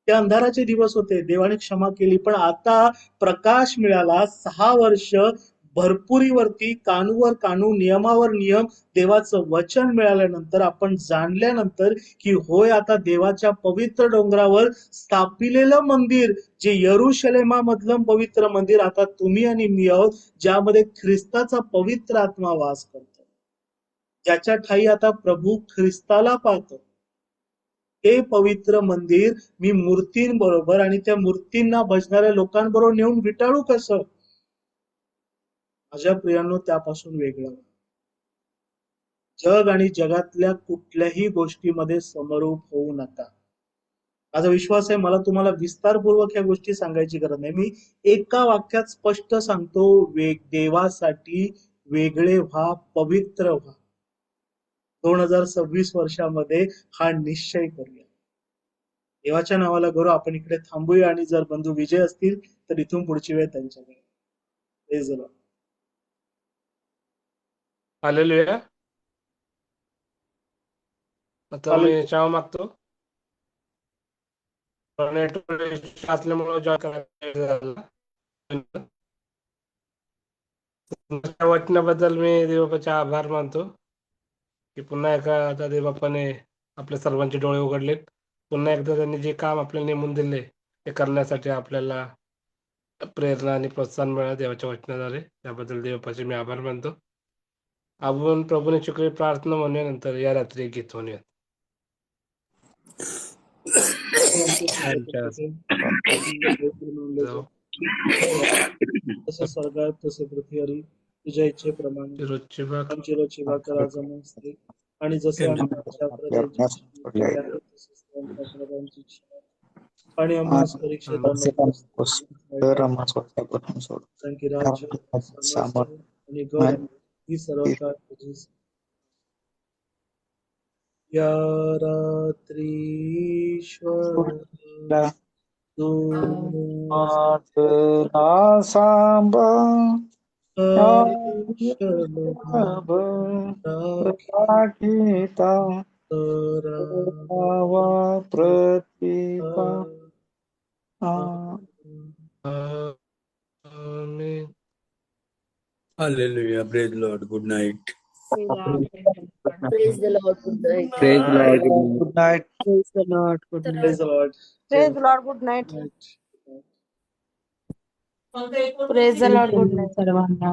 A: ते अंधाराचे दिवस होते, देवाने क्षमा केली. पण आता प्रकाश मिळाला. 6 वर्ष भरपुरीवरती कानूवर कानू, नियमावर नियम, देवाचं वचन मिळाल्यानंतर, आपण जाणल्यानंतर की होय, आता देवाच्या पवित्र डोंगरावर स्थापिलेलं मंदिर, जे यरुशलेमामधलं पवित्र मंदिर, आता तुम्ही आणि मी आहोत, ज्यामध्ये ख्रिस्ताचा पवित्र आत्मा वास करतो. ज्याच्या ठाई आता प्रभू ख्रिस्ताला पाहतो. हे पवित्र मंदिर मी मूर्तींबरोबर आणि त्या मूर्तींना भजणाऱ्या लोकांबरोबर नेऊन विटाळू कसं? माझ्या प्रियांनो, त्यापासून वेगळं व्हा. जग आणि जगातल्या कुठल्याही गोष्टीमध्ये समरूप होऊ नका. माझा विश्वास आहे, मला तुम्हाला विस्तारपूर्वक ह्या गोष्टी सांगायची गरज नाही. मी एका वाक्यात स्पष्ट सांगतो, देवासाठी वेगळे व्हा, पवित्र व्हा. 2026 वर्षामध्ये हा निश्चय करूया. देवाच्या नावाला गौरव. आपण इकडे थांबूया आणि जर बंधू विजय असतील तर इथून पुढची वेळ त्यांच्याकडे. Praise the Lord.
F: हालेलुया. आता मी
A: हालेलुया.
F: क्षमा मागतो. नेटवर्क असल्यामुळे जॉईन करायला झालं. तुमच्या वचनाबद्दल मी देवबापाचे आभार मानतो की पुन्हा एकदा आता देवबापाने आपल्या सर्वांचे डोळे उघडलेत. पुन्हा एकदा त्यांनी जे काम आपल्याला नेमून दिले ते करण्यासाठी आपल्याला प्रेरणा आणि प्रोत्साहन मिळालं देवाच्या वचनाद्वारे. त्याबद्दल देवबापाचे मी आभार मानतो. आपण प्रभूने शुक्र प्रार्थना म्हणल्यानंतर या रात्री एक गीत म्हणूयात.
A: तसे स्वर्गात तसे पृथ्वीवरी तुझ्या इच्छेप्रमाणे
F: रोजची भाकर
A: आमची रोजची भाकर आज आम्हाला दे. आणि जसे आम्ही आमच्या अपराधांची क्षमा केली, तसेच आमच्या अपराधांची क्षमा कर. आणि आम्हाला परीक्षेत आणू नको, कारण की राज्य, सामर्थ्य आणि गौरव ही सर्व काळ तुझीच. या रात्री ईश्वर
F: Hallelujah. Praise the Lord. Good night.
G: Praise the Lord. Good night.
C: Praise Lord. Good night.
H: Praise the Lord. Good night.
A: Praise the Lord.
H: Praise the Lord. Good night.
A: Good night.
H: Praise the Lord. Good night.
I: सर्वांना